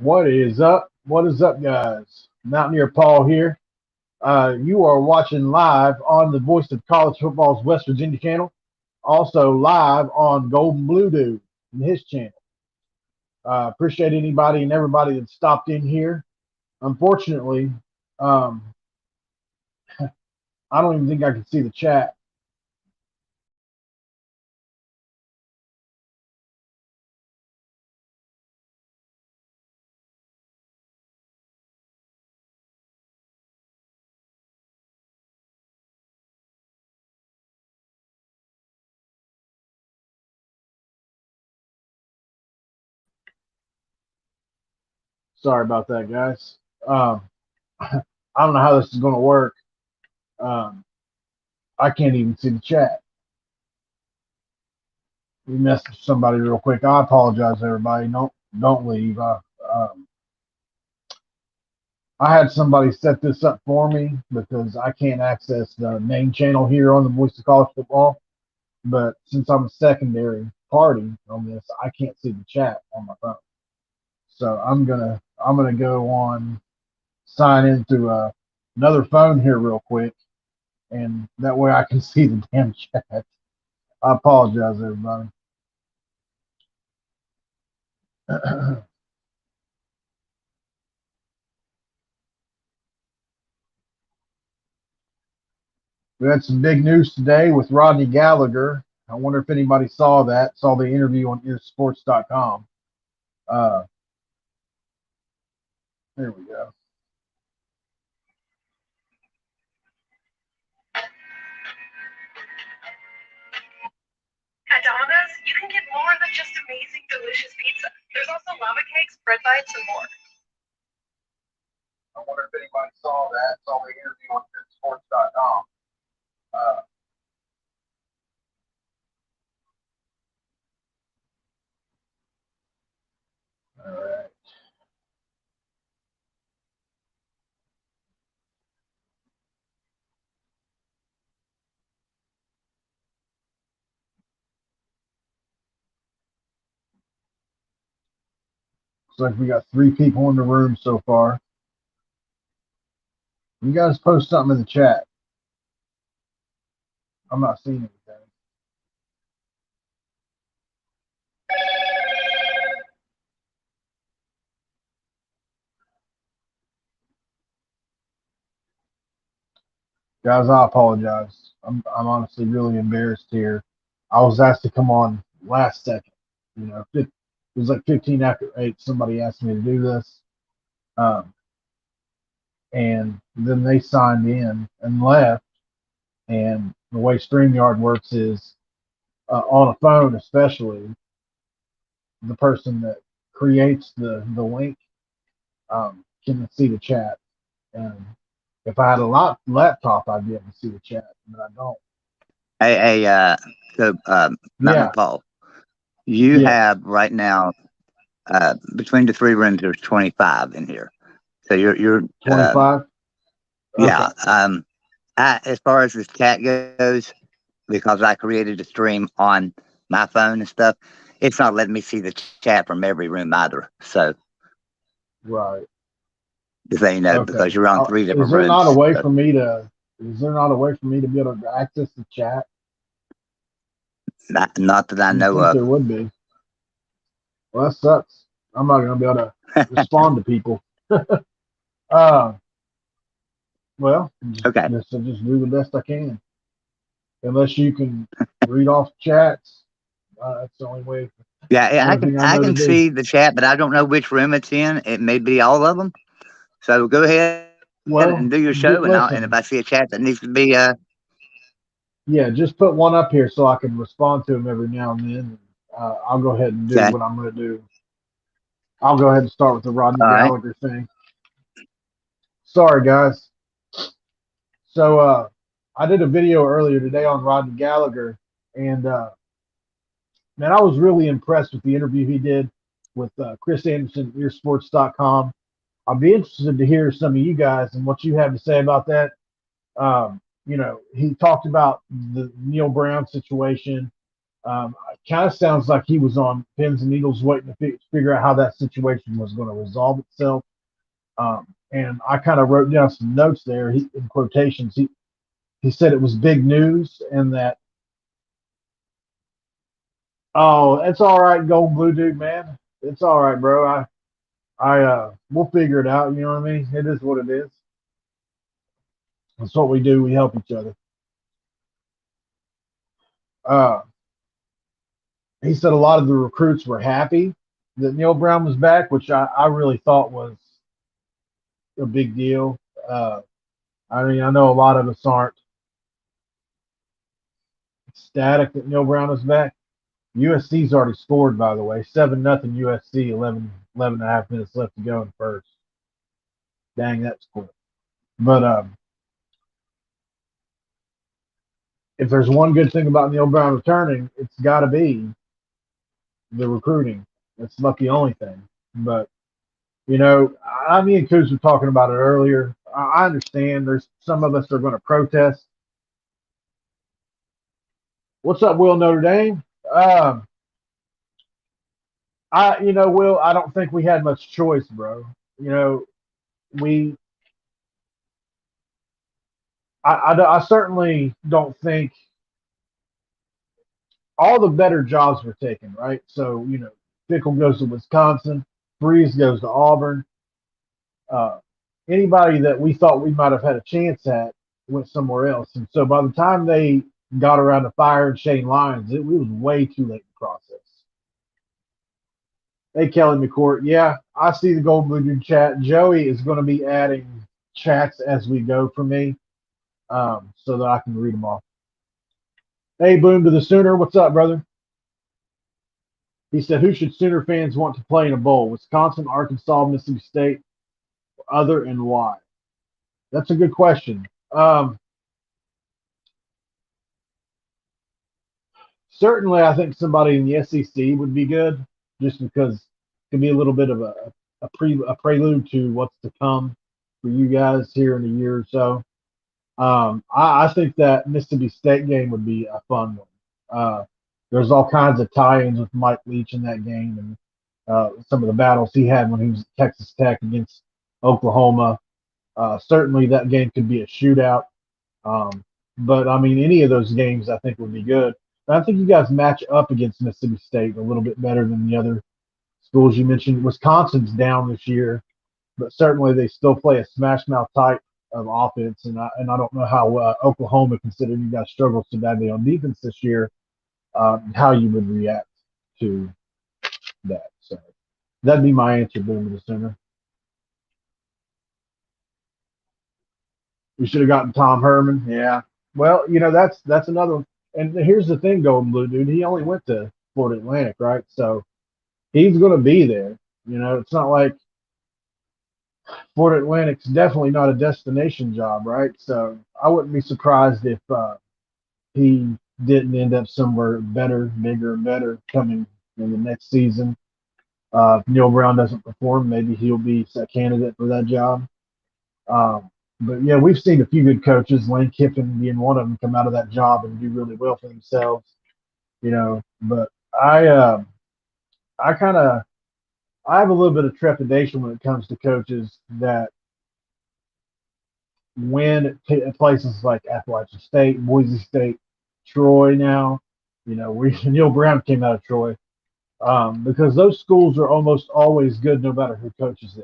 What is up? What is up, guys? Mountaineer Paul here. You are watching live on the Voice of College Football's West Virginia channel, also live on Golden Blue Dude in his channel. Appreciate anybody and everybody that stopped in here. Unfortunately, I don't even think I can see the chat. Sorry about that, guys. I don't know how this is going to work. I can't even see the chat. We messaged somebody real quick. I apologize, everybody. Don't leave. I had somebody set this up for me because I can't access the main channel here on the Voice of College Football. But since I'm a secondary party on this, I can't see the chat on my phone. So I'm gonna go on, sign into another phone here real quick, and that way I can see the damn chat. I apologize, everybody. We had some big news today with Rodney Gallagher. I wonder if anybody saw the interview on earsports.com. There we go. At Domino's, you can get more than just amazing, delicious pizza. There's also lava cakes, bread bites, and more. I wonder if anybody saw the interview on earsports.com. All right. Looks like we got 3 people in the room so far. You guys post something in the chat. I'm not seeing anything. Guys, I apologize. I'm honestly really embarrassed here. I was asked to come on last second. It was like 15 after 8. Somebody asked me to do this. And then they signed in and left. And the way StreamYard works is on a phone, especially, the person that creates the link can see the chat. And if I had a laptop, I'd be able to see the chat, but I don't. Mountain Paul, you have right now between the 3 rooms, there's 25 in here. So you're 25. Yeah. As far as this chat goes, because I created a stream on my phone and stuff, it's not letting me see the chat from every room either. So, right. Just so you know, because you're on 3 different rooms. Is there not a way for me to be able to access the chat? Not that I know of. There would be. Well, that sucks. I'm not going to be able to respond to people. Well, okay. Just do the best I can. Unless you can read off chats, that's the only way. Yeah, I can see the chat, but I don't know which room it's in. It may be all of them. So go ahead and do your show, and if I see a chat that needs to be yeah, just put one up here so I can respond to them every now and then. I'll go ahead and do what I'm going to do. I'll go ahead and start with the Rodney Gallagher thing. Sorry, guys. So I did a video earlier today on Rodney Gallagher, and man, I was really impressed with the interview he did with Chris Anderson, earsports.com. I'll be interested to hear some of you guys and what you have to say about that. He talked about the Neil Brown situation, Kind of sounds like he was on pins and needles waiting to figure out how that situation was going to resolve itself. And I kind of wrote down some notes there. In quotations, he said it was big news and that, oh, it's all right, gold blue dude, man. It's all right, bro. We'll figure it out. You know what I mean? It is what it is. That's what we do. We help each other. Uh, he said a lot of the recruits were happy that Neil Brown was back, which I really thought was a big deal. I mean, I know a lot of us aren't ecstatic that Neil Brown is back. USC's already scored, by the way. 7-0 USC, 11 and a half minutes left to go in first. Dang, that's quick. But if there's one good thing about Neil Brown returning, it's got to be the recruiting. It's not the only thing. But, me and Kuz were talking about it earlier. I understand there's some of us are going to protest. What's up, Will, Notre Dame? Will, I don't think we had much choice, bro. We I certainly don't think all the better jobs were taken, right? So, Fickle goes to Wisconsin, Breeze goes to Auburn. Anybody that we thought we might have had a chance at went somewhere else. And so by the time they got around to firing Shane Lyons, it was way too late in the process. Hey, Kelly McCourt. Yeah, I see the Gold Blue Dude chat. Joey is going to be adding chats as we go for me so that I can read them off. Hey, Boom to the Sooner. What's up, brother? He said, who should Sooner fans want to play in a bowl? Wisconsin, Arkansas, Mississippi State, other, and why? That's a good question. Certainly, I think somebody in the SEC would be good, just because it could be a little bit of a prelude to what's to come for you guys here in a year or so. I think that Mississippi State game would be a fun one. There's all kinds of tie-ins with Mike Leach in that game and some of the battles he had when he was at Texas Tech against Oklahoma. Certainly, that game could be a shootout. But, I mean, any of those games I think would be good. And I think you guys match up against Mississippi State a little bit better than the other schools you mentioned. Wisconsin's down this year, but certainly they still play a smash mouth type of offense. And I don't know how Oklahoma, considering you guys struggled so badly on defense this year, how you would react to that. So that'd be my answer, Boom to the Center. We should have gotten Tom Herman. Yeah. Well, that's another one. And here's the thing, Golden Blue Dude. He only went to Florida Atlantic, right? So he's going to be there. It's not like Florida Atlantic's definitely not a destination job, right? So I wouldn't be surprised if he didn't end up somewhere better, bigger, and better coming in the next season. If Neil Brown doesn't perform, maybe he'll be a candidate for that job. But yeah, we've seen a few good coaches, Lane Kiffin being one of them, come out of that job and do really well for themselves. But I have a little bit of trepidation when it comes to coaches that win at places like Appalachian State, Boise State, Troy now. Neil Brown came out of Troy because those schools are almost always good no matter who coaches there.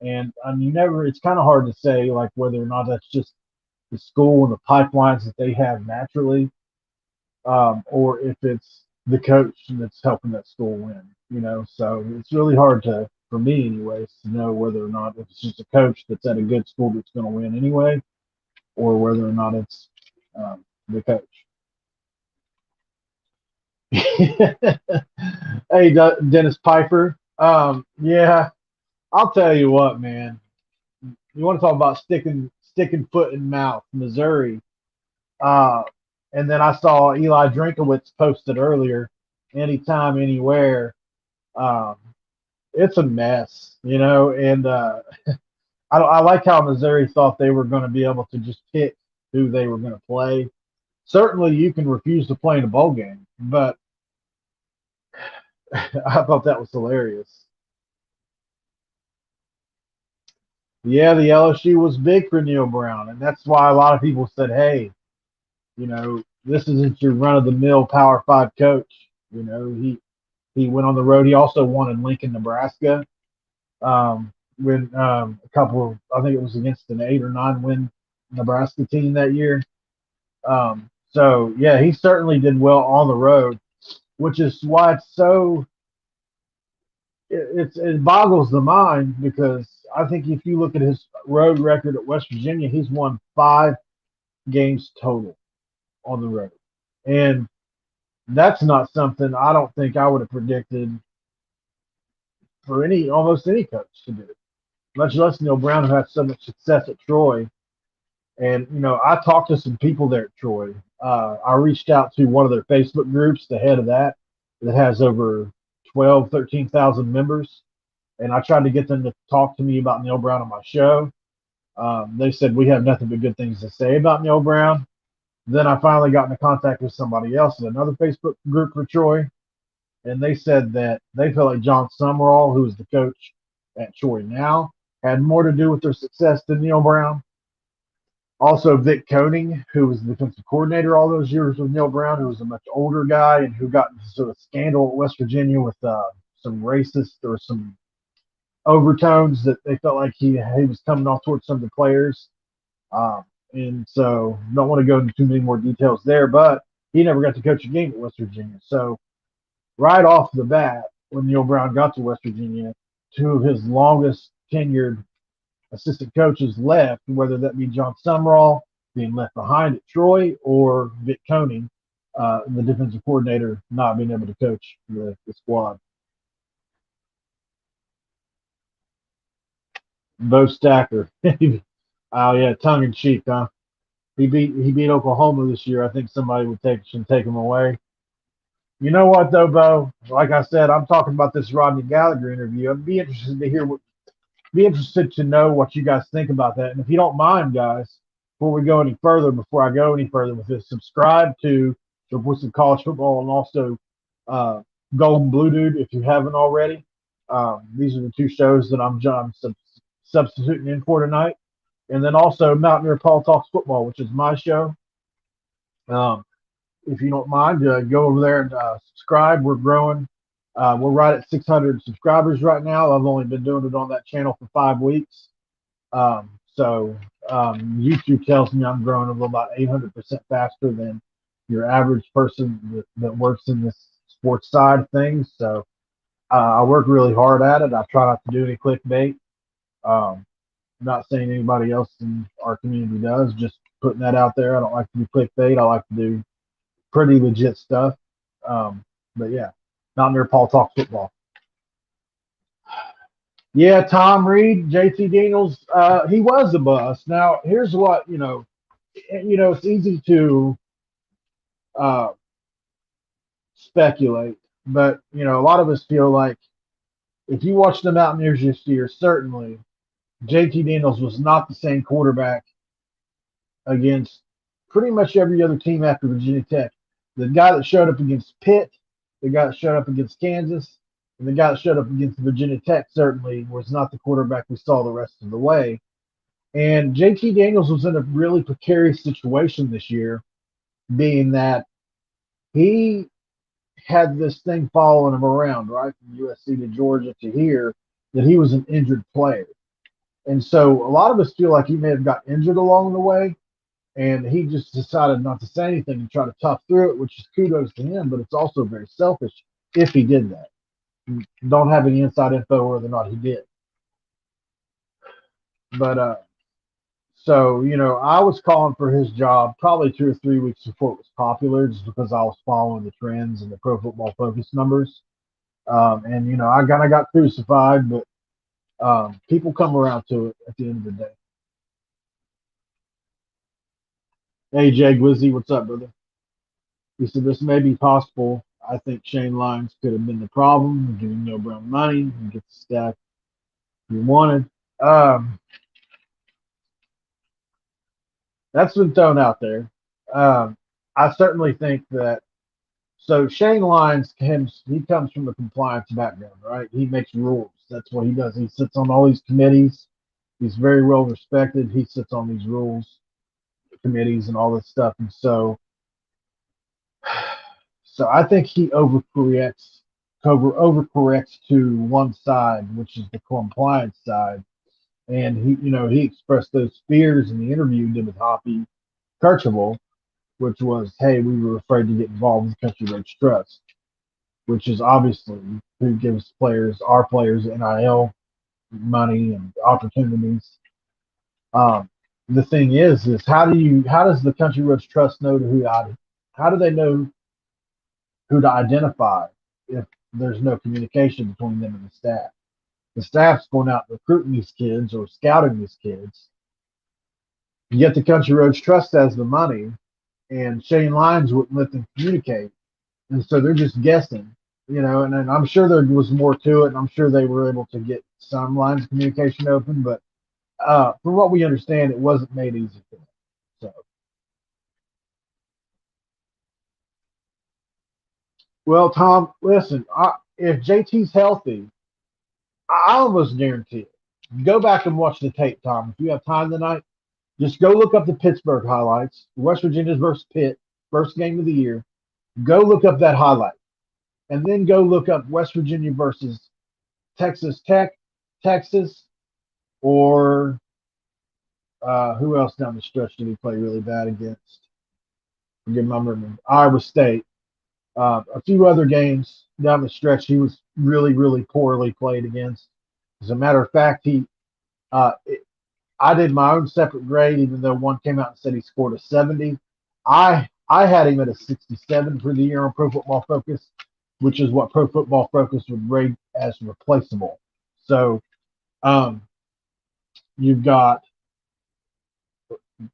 And it's kind of hard to say like whether or not that's just the school and the pipelines that they have naturally, or if it's the coach that's helping that school win. So it's really hard for me anyways, to know whether or not if it's just a coach that's at a good school that's going to win anyway, or whether or not it's the coach. Hey, Dennis Piper. Yeah, I'll tell you what, man. You want to talk about sticking foot in mouth, Missouri. And then I saw Eli Drinkowitz posted earlier, anytime, anywhere. It's a mess, and I like how Missouri thought they were going to be able to just pick who they were going to play. Certainly, you can refuse to play in a bowl game, but I thought that was hilarious. Yeah, the LSU was big for Neil Brown, and that's why a lot of people said, "Hey, this isn't your run-of-the-mill Power Five coach." He went on the road. He also won in Lincoln, Nebraska. When a couple of, I think it was against an 8 or 9 win Nebraska team that year. So yeah, he certainly did well on the road, which is why it's so it boggles the mind because I think if you look at his road record at West Virginia, he's won 5 games total on the road, and that's not something I don't think I would have predicted for almost any coach to do, much less Neil Brown, who had so much success at Troy. And I talked to some people there at Troy. I reached out to one of their Facebook groups, the head of that has over 12, 13,000 members, and I tried to get them to talk to me about Neil Brown on my show. They said we have nothing but good things to say about Neil Brown. Then I finally got into contact with somebody else in another Facebook group for Troy, and they said that they felt like John Summerall, who is the coach at Troy now, had more to do with their success than Neil Brown. Also, Vic Koenig, who was the defensive coordinator all those years with Neil Brown, who was a much older guy and who got into sort of scandal at West Virginia with some racist or some overtones that they felt like he was coming off towards some of the players. Um, and so, don't want to go into too many more details there, but he never got to coach a game at West Virginia. So, right off the bat, when Neil Brown got to West Virginia, two of his longest tenured assistant coaches left, whether that be John Summerall being left behind at Troy or Vic Koenig, the defensive coordinator, not being able to coach the squad. Bo Stacker. Oh yeah, tongue in cheek, huh? He beat Oklahoma this year. I think somebody should take him away. You know what though, Bo? Like I said, I'm talking about this Rodney Gallagher interview. I'd be interested to know what you guys think about that. And if you don't mind, guys, before I go any further with this, subscribe to the Voice of College Football and also uh, Golden Blue Dude if you haven't already. These are the two shows that I'm substituting in for tonight. And then also Mountaineer Paul Talks Football, which is my show. Um, if you don't mind, go over there and subscribe. We're growing. We're right at 600 subscribers right now. I've only been doing it on that channel for 5 weeks. So YouTube tells me I'm growing about 800% faster than your average person that works in this sports side of things. So I work really hard at it. I try not to do any clickbait. I'm not saying anybody else in our community does, just putting that out there. I don't like to do clickbait. I like to do pretty legit stuff. But yeah, not near Paul Talks Football. Yeah, Tom Reed, JT Daniels, he was a bust. Now, here's what, it's easy to uh, speculate, but, a lot of us feel like if you watch the Mountaineers this year, certainly JT Daniels was not the same quarterback against pretty much every other team after Virginia Tech. The guy that showed up against Pitt, the guy that showed up against Kansas, and the guy that showed up against Virginia Tech certainly was not the quarterback we saw the rest of the way. And JT Daniels was in a really precarious situation this year, being that he had this thing following him around, right, from USC to Georgia to here, that he was an injured player. And so a lot of us feel like he may have got injured along the way, and he just decided not to say anything and try to tough through it, which is kudos to him, but it's also very selfish if he did that. Don't have any inside info whether or not he did. But so, I was calling for his job probably 2 or 3 weeks before it was popular, just because I was following the trends and the Pro Football Focus numbers. And I kind of got crucified, but people come around to it at the end of the day. Hey, Jay Glizzy, what's up, brother? He said, this may be possible. I think Shane Lyons could have been the problem, giving Neil Brown money and get the staff he wanted. That's been thrown out there. I certainly think that So Shane Lyons, he comes from a compliance background, right? He makes rules. That's what he does. He sits on all these committees. He's very well respected. He sits on these rules committees and all this stuff. And so I think he overcorrects to one side, which is the compliance side. And he expressed those fears in the interview he did with Hoppy Kercheval, which was, hey, we were afraid to get involved with Country Roads Trust, which is obviously who gives our players NIL money and opportunities. The thing is how does the Country Roads Trust know how do they know who to identify if there's no communication between them and the staff? The staff's going out recruiting these kids or scouting these kids. Yet the Country Roads Trust has the money, and Shane Lyons wouldn't let them communicate, and so they're just guessing, and I'm sure there was more to it, and I'm sure they were able to get some lines of communication open, but from what we understand, it wasn't made easy for them. So, well, Tom, listen, if JT's healthy, I almost guarantee it. Go back and watch the tape, Tom. If you have time tonight, just go look up the Pittsburgh highlights. West Virginia's versus Pitt, first game of the year. Go look up that highlight. And then go look up West Virginia versus Texas Tech, Texas, or who else down the stretch did he play really bad against? Forget my memory. Iowa State. A few other games down the stretch he was really, really poorly played against. As a matter of fact, I did my own separate grade, even though one came out and said he scored a 70. I had him at a 67 for the year on Pro Football Focus, which is what Pro Football Focus would rate as replaceable. So you've got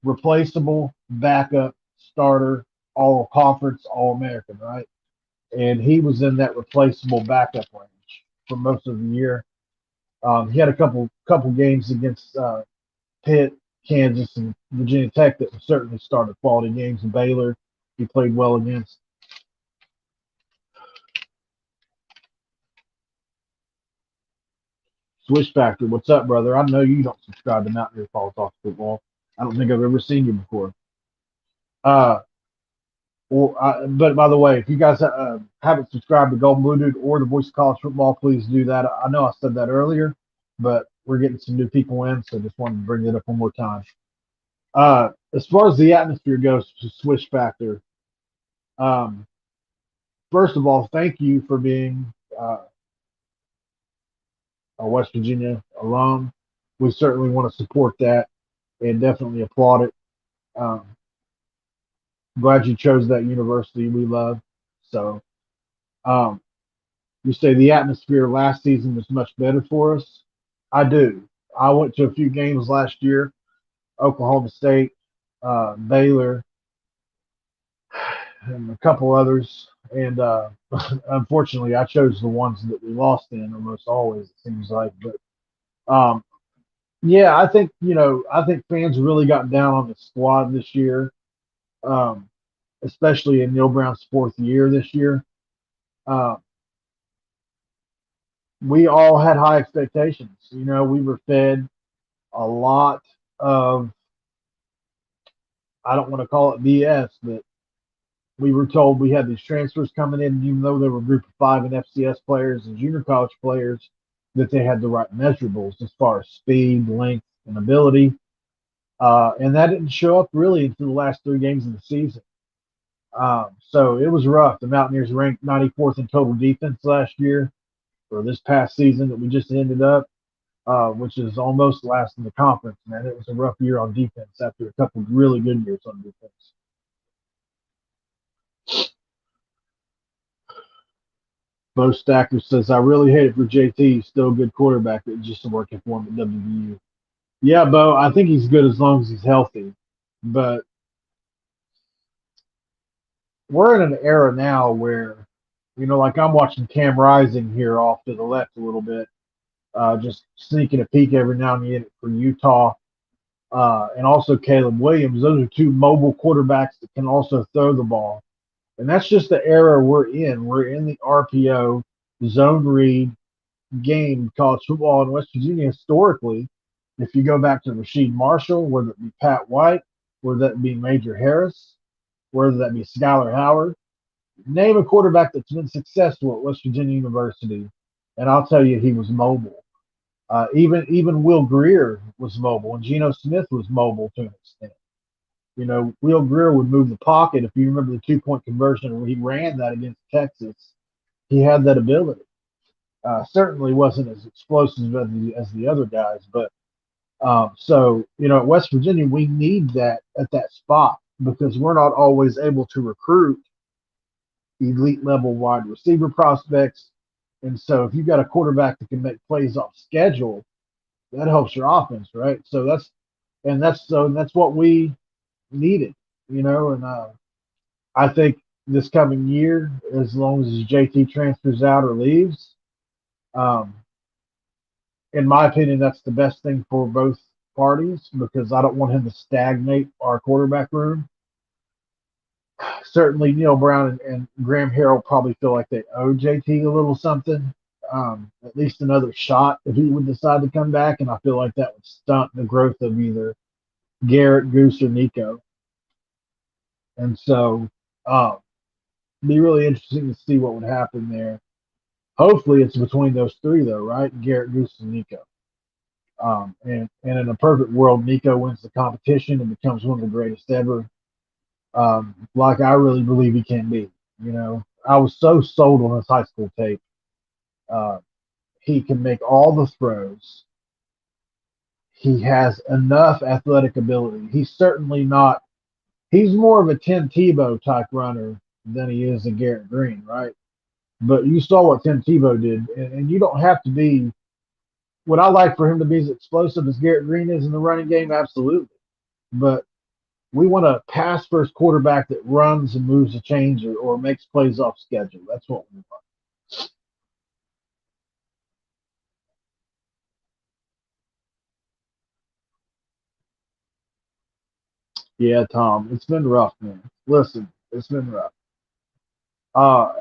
replaceable, backup, starter, all conference, all American, right? And he was in that replaceable backup range for most of the year. He had a couple games against Pitt, Kansas, and Virginia Tech that certainly started quality games. And Baylor, he played well against. Swish Factor, what's up, brother? I know you don't subscribe to Mountaineer Fall Talk Football. I don't think I've ever seen you before. But by the way, if you guys haven't subscribed to Golden Blue Dude or the Voice of College Football, please do that. I know I said that earlier, but we're getting some new people in, so just wanted to bring it up one more time. As far as the atmosphere goes to Swish Factor, first of all, thank you for being a West Virginia alum. We certainly want to support that and definitely applaud it. Glad you chose that university we love. So, you say the atmosphere last season was much better for us. I do. I went to a few games last year, Oklahoma State, Baylor, and a couple others. And unfortunately, I chose the ones that we lost in almost always, it seems like. But yeah, I think fans really got down on the squad this year, especially in Neil Brown's fourth year this year. We all had high expectations. We were fed a lot of, I don't want to call it BS, but we were told we had these transfers coming in, even though they were group of 5 and FCS players and junior college players, that they had the right measurables as far as speed, length, and ability. And that didn't show up really until the last 3 games of the season. So it was rough. The Mountaineers ranked 94th in total defense last year, or this past season that we just ended up, which is almost last in the conference, man. It was a rough year on defense after a couple of really good years on defense. Bo Stacker says, I really hate it for JT. He's still a good quarterback. It's just working for him at WVU. Yeah, Bo, I think he's good as long as he's healthy. But we're in an era now where, like I'm watching Cam Rising here off to the left a little bit, just sneaking a peek every now and then for Utah, and also Caleb Williams. Those are 2 mobile quarterbacks that can also throw the ball. And that's just the era we're in. We're in the RPO zone read game college football in West Virginia historically. If you go back to Rasheed Marshall, whether it be Pat White, whether that be Major Harris, whether that be Skylar Howard, name a quarterback that's been successful at West Virginia University, and I'll tell you he was mobile. Even Will Greer was mobile, and Geno Smith was mobile to an extent. You know, Will Greer would move the pocket. If you remember the 2-point conversion where he ran that against Texas, he had that ability. Certainly wasn't as explosive as the other guys, but so you know, at West Virginia, we need that at that spot because we're not always able to recruit elite level wide receiver prospects. And so if you've got a quarterback that can make plays off schedule, that helps your offense, right? So that's what we needed, you know. And I think this coming year, as long as JT transfers out or leaves, um, in my opinion, that's the best thing for both parties because I don't want him to stagnate our quarterback room. Certainly, Neil Brown and Graham Harrell probably feel like they owe JT a little something, at least another shot if he would decide to come back. And I feel like that would stunt the growth of either Garrett, Goose, or Nico. And so, be really interesting to see what would happen there. Hopefully, it's between those three, though, right? Garrett, Goose, and Nico. And in a perfect world, Nico wins the competition and becomes one of the greatest ever. Like I really believe he can be. You know, I was so sold on his high school tape. Uh, he can make all the throws. He has enough athletic ability. He's certainly not. He's more of a Tim Tebow type runner than he is a Garrett Green, right? But you saw what Tim Tebow did, and you don't have to be. Would I like for him to be as explosive as Garrett Green is in the running game? Absolutely. But we want a pass first quarterback that runs and moves the chains or makes plays off schedule. That's what we want. Yeah, Tom, it's been rough, man. Listen, it's been rough.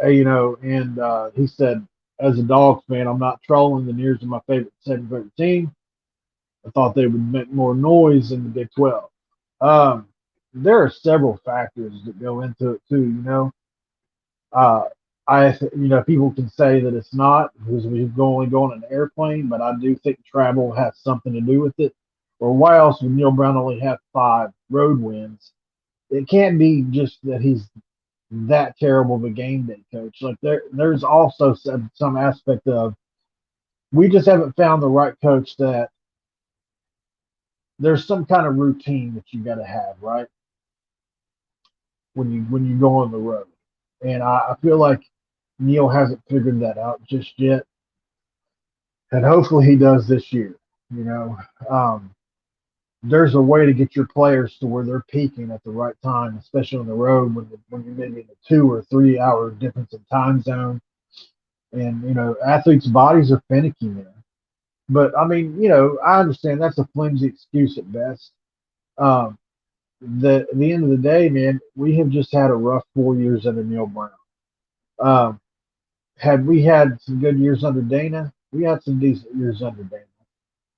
You know, and he said, as a Dogs fan, I'm not trolling. The Nears are my favorite team. I thought they would make more noise in the Big 12. Um, there are several factors that go into it too. You know, uh, you know, people can say that it's not because we've only gone on an airplane, but I do think travel has something to do with it. Or why else would Neil Brown only have 5 road wins? It can't be just that he's that terrible of a game day coach. Like there's also some aspect of we just haven't found the right coach that there's some kind of routine that you got to have, right? When you go on the road, and I feel like Neil hasn't figured that out just yet, and hopefully he does this year. You know, um, there's a way to get your players to where they're peaking at the right time, especially on the road when you're maybe in a 2 or 3 hour difference in time zone. And you know, athletes' bodies are finicky now. But I mean, you know, I understand that's a flimsy excuse at best. Um, at the end of the day, man, we have just had a rough 4 years under Neil Brown. Um, had we had some good years under Dana, we had some decent years under Dana,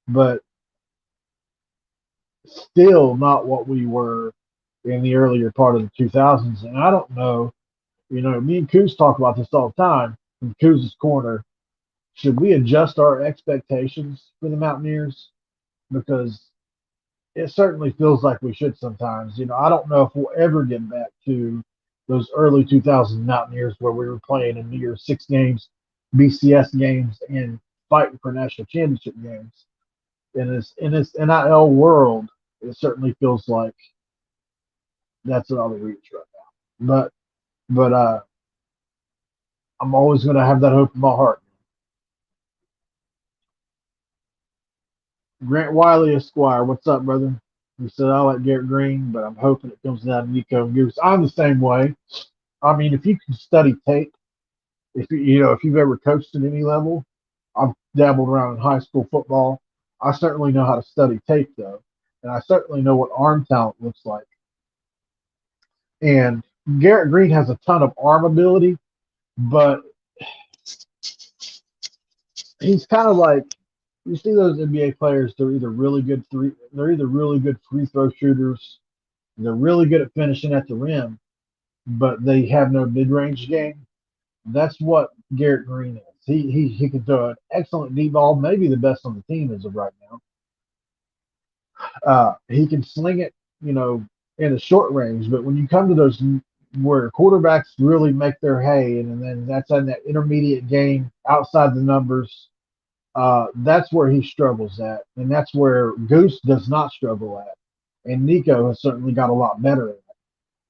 but still not what we were in the earlier part of the 2000s. And I don't know, you know, me and Coos talk about this all the time from Coos' corner. Should we adjust our expectations for the Mountaineers? Because it certainly feels like we should sometimes. You know, I don't know if we'll ever get back to those early 2000s Mountaineers where we were playing in near 6 games, BCS games, and fighting for national championship games. In this NIL world, it certainly feels like that's another reach right now. But I'm always going to have that hope in my heart. Grant Wiley Esquire, what's up, brother? He said I like Garrett Green, but I'm hoping it comes down to Nico and Goose. I'm the same way. I mean, if you can study tape, if you've ever coached at any level, I've dabbled around in high school football. I certainly know how to study tape though, and I certainly know what arm talent looks like. And Garrett Green has a ton of arm ability, but he's kind of like, you see those NBA players. They're either really good free throw shooters. They're really good at finishing at the rim, but they have no mid range game. That's what Garrett Green is. He can throw an excellent deep ball, maybe the best on the team as of right now. He can sling it, in the short range. But when you come to those where quarterbacks really make their hay, and then that's in that intermediate game outside the numbers, that's where he struggles at, and that's where Goose does not struggle at, and Nico has certainly got a lot better at it.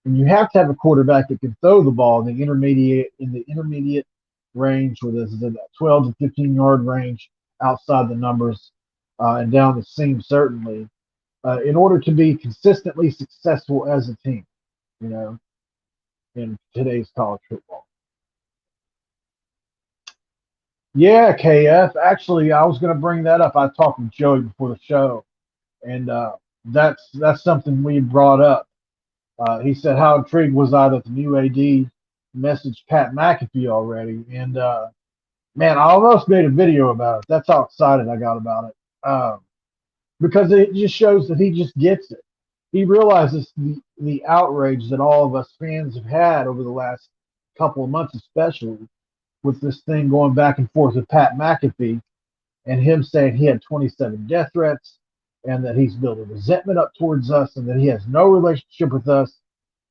And you have to have a quarterback that can throw the ball in the intermediate range, where this is in that 12 to 15 yard range outside the numbers, and down the seam certainly, in order to be consistently successful as a team, in today's college football. Yeah, KF. Actually, I was going to bring that up. I talked with Joey before the show, and that's something we brought up. He said, how intrigued was I that the new AD messaged Pat McAfee already? And, man, I almost made a video about it. That's how excited I got about it. Because it just shows that he just gets it. He realizes the outrage that all of us fans have had over the last couple of months, especially with this thing going back and forth with Pat McAfee and him saying he had 27 death threats and that he's building resentment up towards us and that he has no relationship with us.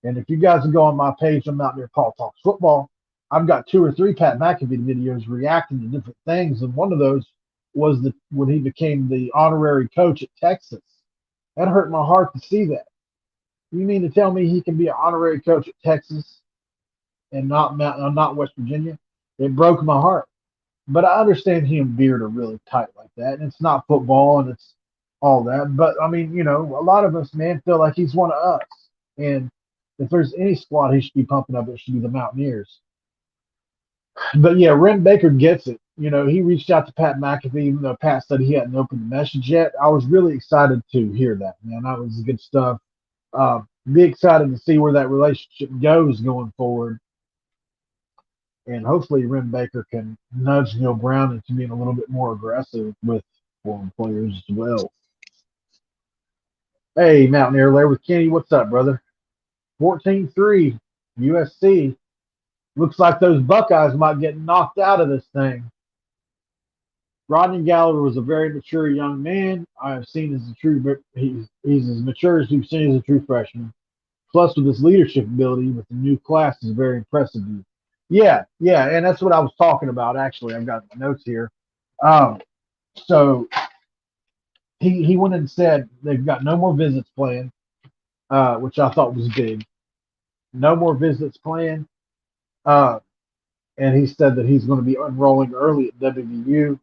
And if you guys can go on my page, I'm out there, Paul Talks Football. I've got 2 or 3 Pat McAfee videos reacting to different things. And one of those was when he became the honorary coach at Texas. That hurt my heart to see that. You mean to tell me he can be an honorary coach at Texas and not West Virginia? It broke my heart. But I understand he and Beard are really tight like that. And it's not football and it's all that. But, I mean, a lot of us, man, feel like he's one of us. And if there's any squad he should be pumping up, it should be the Mountaineers. But, yeah, Ren Baker gets it. He reached out to Pat McAfee, even though Pat said he hadn't opened the message yet. I was really excited to hear that, man. That was good stuff. Be excited to see where that relationship goes going forward. And hopefully Ren Baker can nudge Neil Brown into being a little bit more aggressive with foreign players as well. Hey, Mountaineer Lair with Kenny. What's up, brother? 14-3, USC. Looks like those Buckeyes might get knocked out of this thing. Rodney Gallagher was a very mature young man. I have seen as a true, he's as mature as we've seen as a true freshman. Plus, with his leadership ability with the new class is very impressive. Yeah, and that's what I was talking about, actually. I've got my notes here. So he went and said they've got no more visits planned, which I thought was big. No more visits planned. And he said that he's going to be enrolling early at WVU.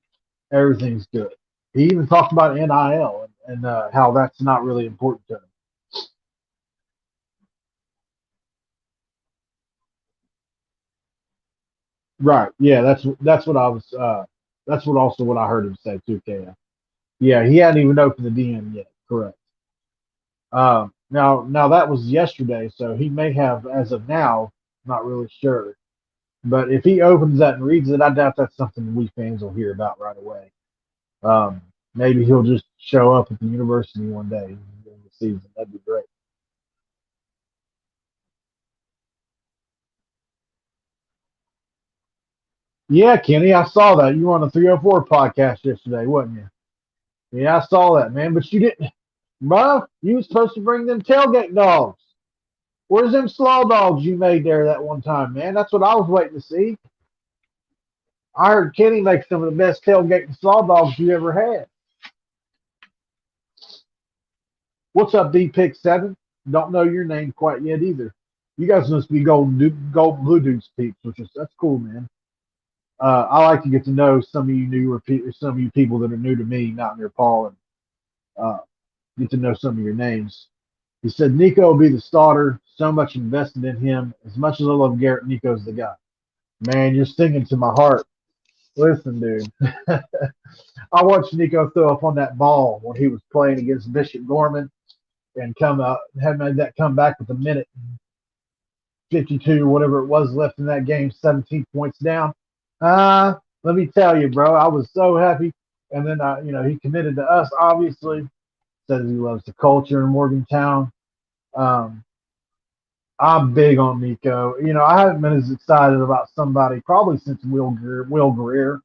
Everything's good. He even talked about NIL and how that's not really important to him. Right. Yeah, that's what I was. That's what I heard him say too, KF. Yeah, he hadn't even opened the DM yet. Correct. Now that was yesterday, so he may have, as of now, not really sure. But if he opens that and reads it, I doubt that's something we fans will hear about right away. Maybe he'll just show up at the university one day in the season. That'd be great. Yeah, Kenny, I saw that. You were on the 304 podcast yesterday, wasn't you? Yeah, I saw that, man. But you didn't, bro. You was supposed to bring them tailgate dogs. Where's them slaw dogs you made there that one time, man? That's what I was waiting to see. I heard Kenny make some of the best tailgate and slaw dogs you ever had. What's up, D-Pick7? Don't know your name quite yet either. You guys must be gold blue dudes peeps, that's cool, man. I like to get to know some of you people that are new to me, not near Paul, and get to know some of your names. He said Nico will be the starter. So much invested in him. As much as I love Garrett, Nico's the guy. Man, you're singing to my heart. Listen, dude. I watched Nico throw up on that ball when he was playing against Bishop Gorman and had made that comeback with a minute 52, whatever it was left in that game, 17 points down. Let me tell you, bro, I was so happy. And then, he committed to us, obviously, says he loves the culture in Morgantown. Um, I'm big on Nico. I haven't been as excited about somebody probably since Will Greer.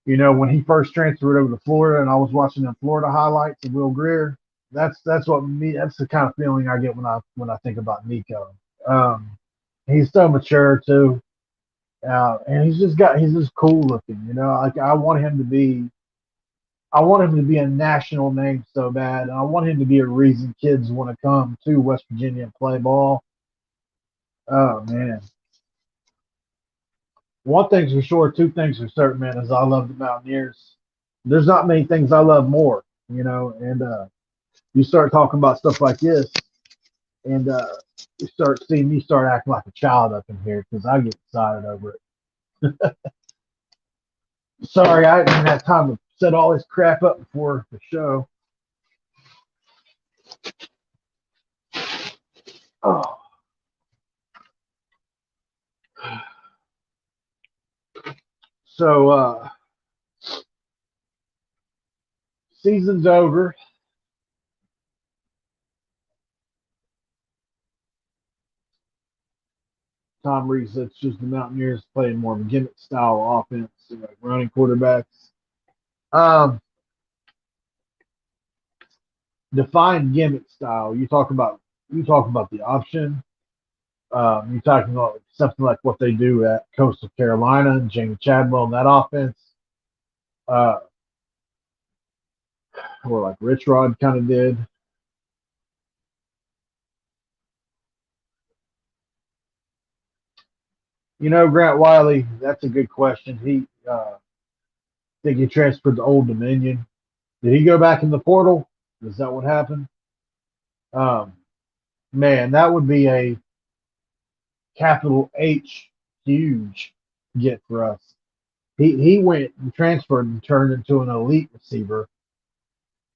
When he first transferred over to Florida, and I was watching the Florida highlights of Will Greer. That's the kind of feeling I get when I think about Nico. Um, he's so mature too, and he's just cool looking. Like I want him to be a national name so bad, and I want him to be a reason kids want to come to West Virginia and play ball. Oh man. One thing's for sure, two things for certain, man, is I love the Mountaineers. There's not many things I love more, and you start talking about stuff like this, and you start seeing me start acting like a child up in here because I get excited over it. Sorry, I didn't have time to set all this crap up before the show. Oh. So, season's over. Tom Reed said it's just the Mountaineers playing more of a gimmick style offense, like running quarterbacks. Define gimmick style. You talk about the option. You're talking about something like what they do at Coastal Carolina and Jamie Chadwell in that offense, or like Rich Rod kind of did. Grant Wiley, that's a good question. He think he transferred to Old Dominion. Did he go back in the portal? Is that what happened? Man, that would be a capital H huge get for us. He went and transferred and turned into an elite receiver,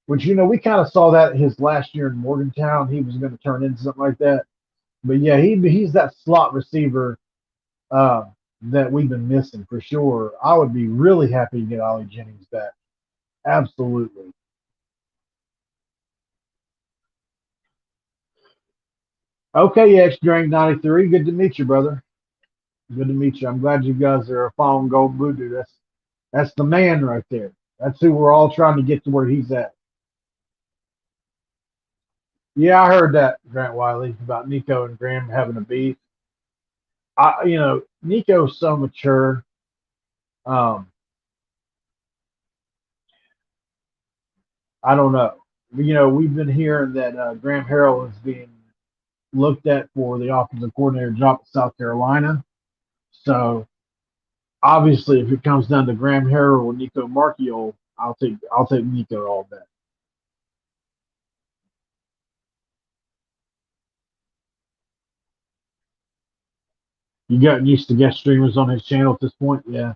which we kind of saw that his last year in Morgantown. He was going to turn into something like that. But yeah, he's that slot receiver that we've been missing for sure. I would be really happy to get Ollie Jennings back. Absolutely. Okay, X Drink 93. Good to meet you, brother. Good to meet you. I'm glad you guys are following Gold Blue Dude. That's the man right there. That's who we're all trying to get to where he's at. Yeah, I heard that, Grant Wiley, about Nico and Graham having a beef. Nico's so mature. I don't know. We've been hearing that Graham Harrell is being looked at for the offensive coordinator job at South Carolina. So obviously, if it comes down to Graham Harrell or Nico Marchiol, I'll take Nico all day. You gotten used to guest streamers on his channel at this point? Yeah.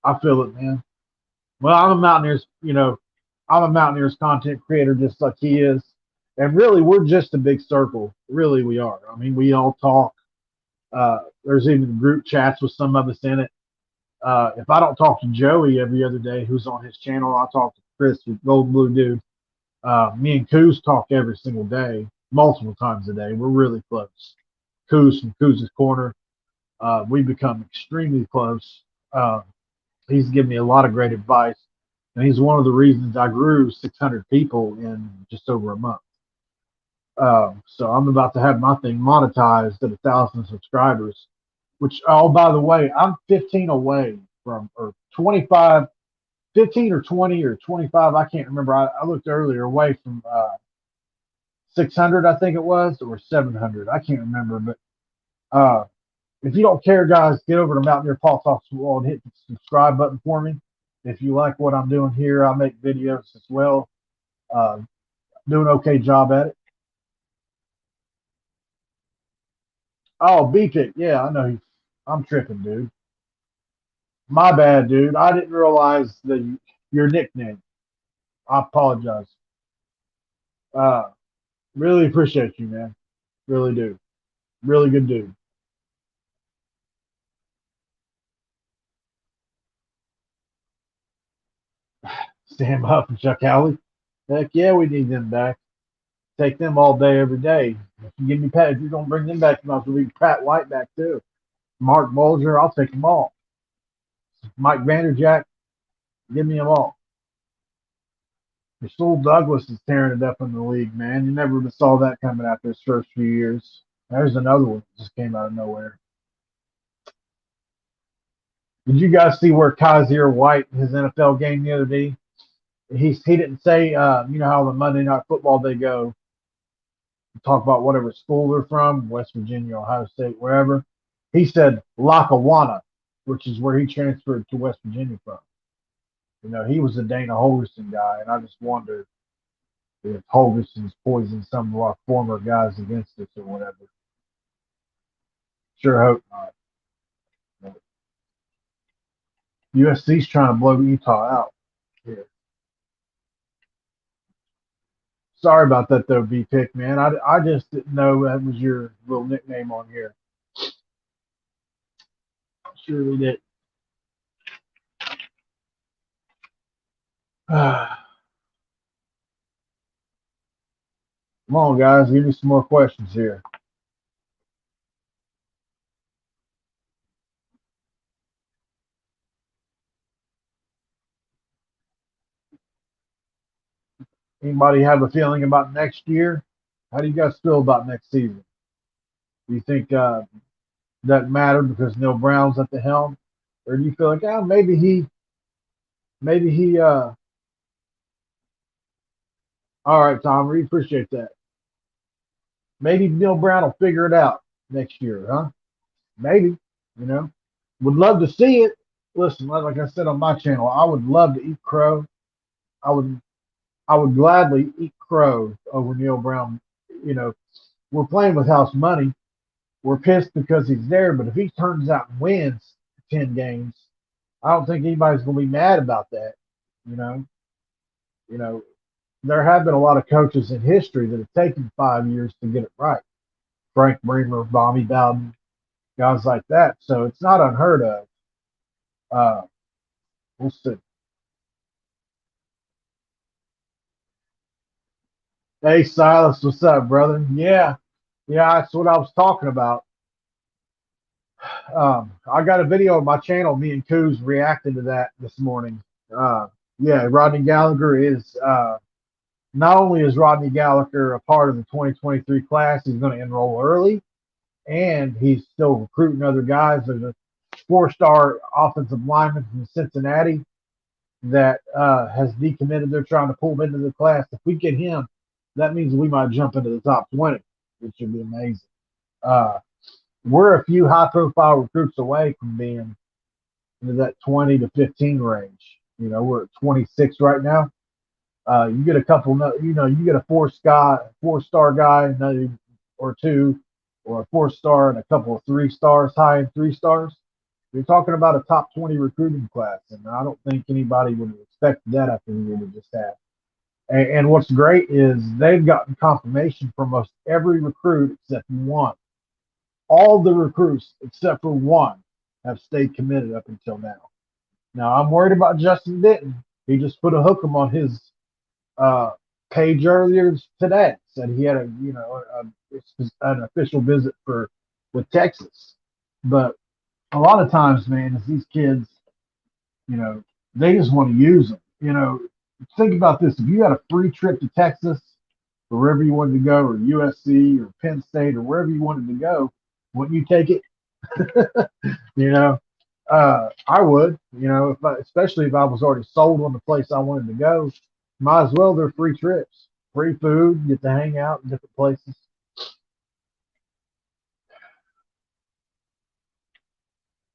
I feel it, man. Well, I'm a Mountaineers content creator just like he is. And really, we're just a big circle. Really, we are. I mean, we all talk. There's even group chats with some of us in it. If I don't talk to Joey every other day, who's on his channel, I'll talk to Chris with Gold Blue Dude. Me and Coos talk every single day, multiple times a day. We're really close. Coos from Coos's Corner. We've become extremely close. He's given me a lot of great advice, and he's one of the reasons I grew 600 people in just over a month. So I'm about to have my thing monetized at 1,000 subscribers, which, oh, by the way, I'm 15 away from, or 25, 15 or 20 or 25, I can't remember. I looked earlier, away from 600, I think it was, or 700. I can't remember, but if you don't care, guys, get over to Mountaineer Paul Talks Wall and hit the subscribe button for me. If you like what I'm doing here, I make videos as well. Do an okay job at it. Oh, B-Pick. Yeah, I know. I'm tripping, dude. My bad, dude. I didn't realize your nickname. I apologize. Really appreciate you, man. Really do. Really good dude. Sam Huff and Chuck Howley. Heck yeah, we need them back. Take them all day, every day. If you give me Pat, if you're gonna bring them back, you might as well bring Pat White back too. Mark Bulger, I'll take them all. Mike Vanderjack, give me them all. Rasul Douglas is tearing it up in the league, man. You never would have saw that coming after his first few years. There's another one that just came out of nowhere. Did you guys see where Kaiser White, his NFL game the other day, he didn't say, you know how the Monday Night Football they go talk about whatever school they're from, West Virginia, Ohio State, wherever. He said Lackawanna, which is where he transferred to West Virginia from. You know, he was a Dana Holgerson guy, and I just wonder if Holgerson's poisoned some of our former guys against us or whatever. Sure hope not. But USC's trying to blow Utah out. Yeah. Sorry about that, though, B-Pick, man. I just didn't know that was your little nickname on here. Surely did. Come on, guys. Give me some more questions here. Anybody have a feeling about next year? How do you guys feel about next season? Do you think that matter because Neil Brown's at the helm? Or do you feel like, maybe he, all right, Tom, we appreciate that. Maybe Neil Brown will figure it out next year, huh? Maybe, you know. Would love to see it. Listen, like I said on my channel, I would love to eat crow. I would gladly eat crow over Neil Brown. You know, we're playing with house money. We're pissed because he's there, but if he turns out and wins 10 games, I don't think anybody's going to be mad about that. You know, there have been a lot of coaches in history that have taken 5 years to get it right. Frank Bremer, Bobby Bowden, guys like that. So it's not unheard of. We'll see. Hey, Silas, what's up, brother? Yeah, that's what I was talking about. I got a video on my channel, me and Coos reacting to that this morning. Yeah, Rodney Gallagher is not only is Rodney Gallagher a part of the 2023 class, he's going to enroll early, and he's still recruiting other guys. There's a 4-star offensive lineman from Cincinnati that has decommitted. They're trying to pull him into the class. If we get him, that means we might jump into the top 20, which would be amazing. We're a few high-profile recruits away from being into that 20 to 15 range. You know, we're at 26 right now. You get a couple, you get a 4-star guy, another or two, or a 4-star and a couple of 3 stars, high-end 3 stars. You're talking about a top 20 recruiting class, and I don't think anybody would have expected that after the year we just had. And what's great is they've gotten confirmation from most every recruit except one. All the recruits except for one have stayed committed up until now. Now I'm worried about Justin Denton. He just put a hook'em on his page earlier today. Said he had an official visit with Texas. But a lot of times, man, is these kids, they just want to use them. Think about this. If you had a free trip to Texas, or wherever you wanted to go, or USC or Penn State or wherever you wanted to go, wouldn't you take it? I would, especially if I was already sold on the place I wanted to go. Might as well. They're free trips, free food, get to hang out in different places.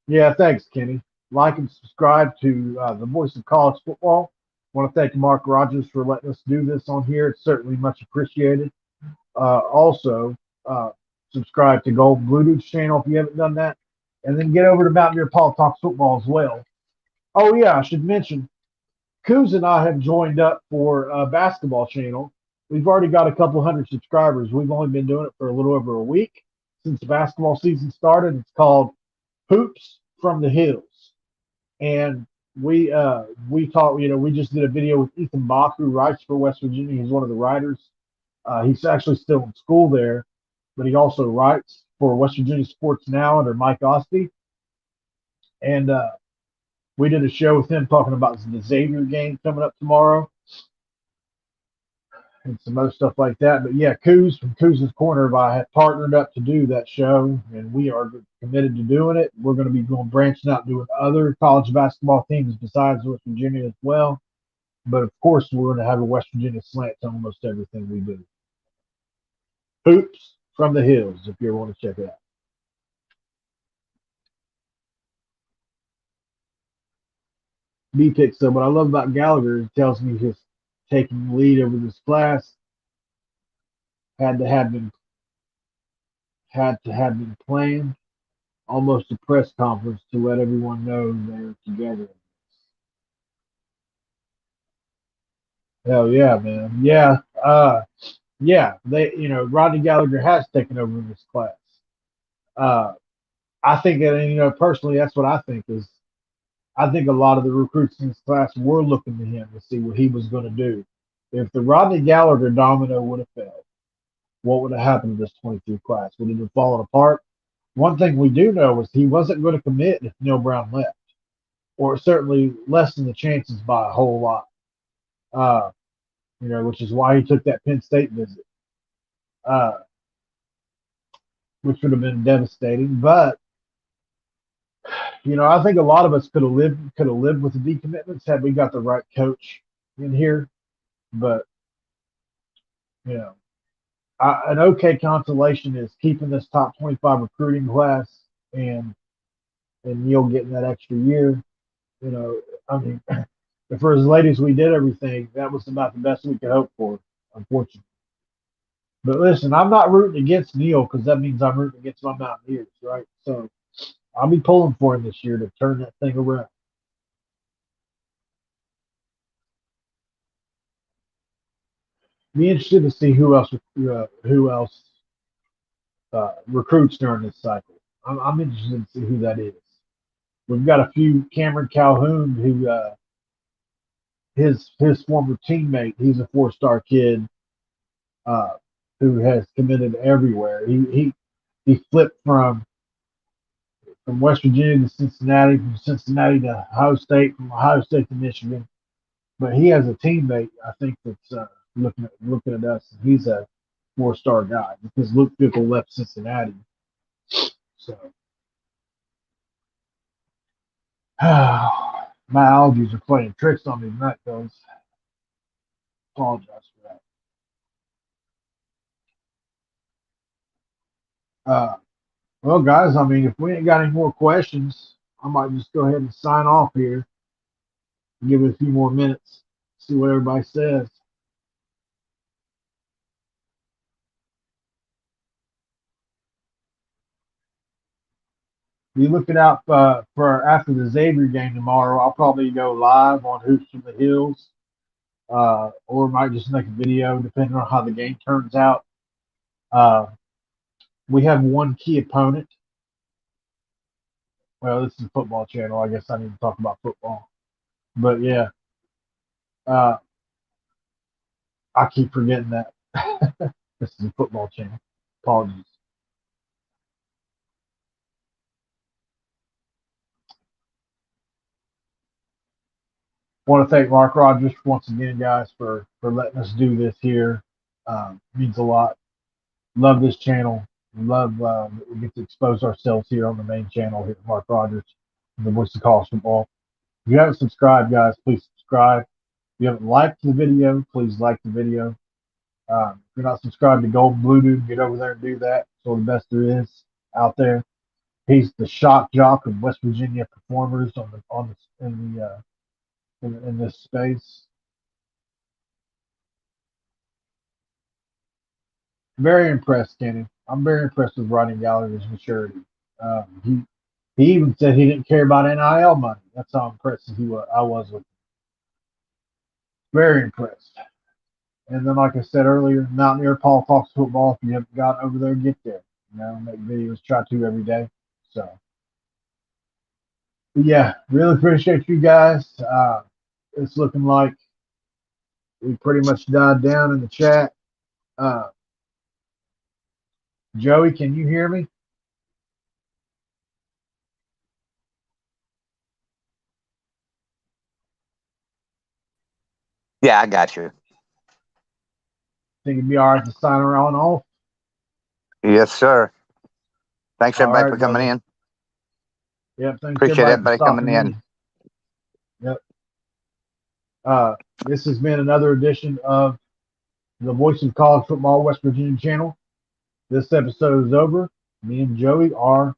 Yeah, thanks, Kenny. Like and subscribe to the Voice of College Football. I want to thank Mark Rogers for letting us do this on here. It's certainly much appreciated. Also, subscribe to Gold Blue Dude's channel if you haven't done that. And then get over to Mountain Deer Paul Talks Football as well. Oh, yeah, I should mention, Coos and I have joined up for a basketball channel. we've already got a couple hundred subscribers. We've only been doing it for a little over a week since the basketball season started. It's called Hoops from the Hills, and we talked. We just did a video with Ethan Bach, who writes for West Virginia. He's one of the writers. He's actually still in school there, but he also writes for West Virginia Sports Now under Mike Osti. And we did a show with him talking about the Xavier game coming up tomorrow and some other stuff like that. But yeah, Coos from Coos' Corner I had partnered up to do that show, and we are committed to doing it. We're going to be branching out doing other college basketball teams besides West Virginia as well. But of course, we're going to have a West Virginia slant to almost everything we do. Hoops from the Hills, if you ever want to check it out. B pick. So what I love about Gallagher is he tells me he's taking the lead over this class. Had to have been planned. Almost a press conference to let everyone know they're together. Hell yeah, man. Yeah. Yeah. Rodney Gallagher has taken over in this class. I think that, personally, that's what I think is. I think a lot of the recruits in this class were looking to him to see what he was going to do. If the Rodney Gallagher domino would have failed, what would have happened to this 23 class? Would it have fallen apart? One thing we do know is he wasn't going to commit if Neil Brown left, or certainly lessen the chances by a whole lot. Which is why he took that Penn State visit, which would have been devastating. But I think a lot of us could have lived with the decommitments had we got the right coach in here. But an okay consolation is keeping this top 25 recruiting class and Neil getting that extra year. I mean, for as late as we did everything, that was about the best we could hope for, unfortunately. But listen, I'm not rooting against Neil because that means I'm rooting against my Mountaineers, right? So I'll be pulling for him this year to turn that thing around. Be interested to see who else recruits during this cycle. I'm interested to see who that is. We've got a few. Cameron Calhoun, who his former teammate, he's a 4-star kid who has committed everywhere. He flipped from West Virginia to Cincinnati, from Cincinnati to Ohio State, from Ohio State to Michigan. But he has a teammate, I think, that's looking at us. And he's a 4-star guy because Luke Fickle left Cincinnati. So my allergies are playing tricks on me tonight, guys. Apologize for that. Well, guys, I mean, if we ain't got any more questions, I might just go ahead and sign off here. Give it a few more minutes, see what everybody says. Be looking out for after the Xavier game tomorrow. I'll probably go live on Hoops from the Hills, or might just make a video depending on how the game turns out. We have one key opponent. Well, this is a football channel. I guess I need to talk about football. But yeah, I keep forgetting that this is a football channel. Apologies. Want to thank Mark Rogers once again, guys, for letting us do this here. Means a lot. Love this channel. Love that we get to expose ourselves here on the main channel here, Mark Rogers, and the voice of college football. If you haven't subscribed, guys, please subscribe. If you haven't liked the video, please like the video. If you're not subscribed to Golden Blue Dude, get over there and do that. It's one of the best there is out there. He's the shock jock of West Virginia performers in this space. Very impressed, Kenny. I'm very impressed with Rodney Gallagher's maturity. He even said he didn't care about NIL money. That's how impressed I was with him. Very impressed. And then, like I said earlier, Mountaineer Paul Talks Football. If you haven't got over there, get there. Make videos, try to every day. So, but yeah, really appreciate you guys. It's looking like we pretty much died down in the chat. Joey, can you hear me? Yeah, I got you. Think it'd be all right to sign her on off? Yes, sir. Thanks, All everybody, right, for coming brother. in. Yep, thanks Appreciate everybody for everybody coming stopping in. Yep. This has been another edition of the Voice of College Football West Virginia channel. This episode is over. Me and Joey are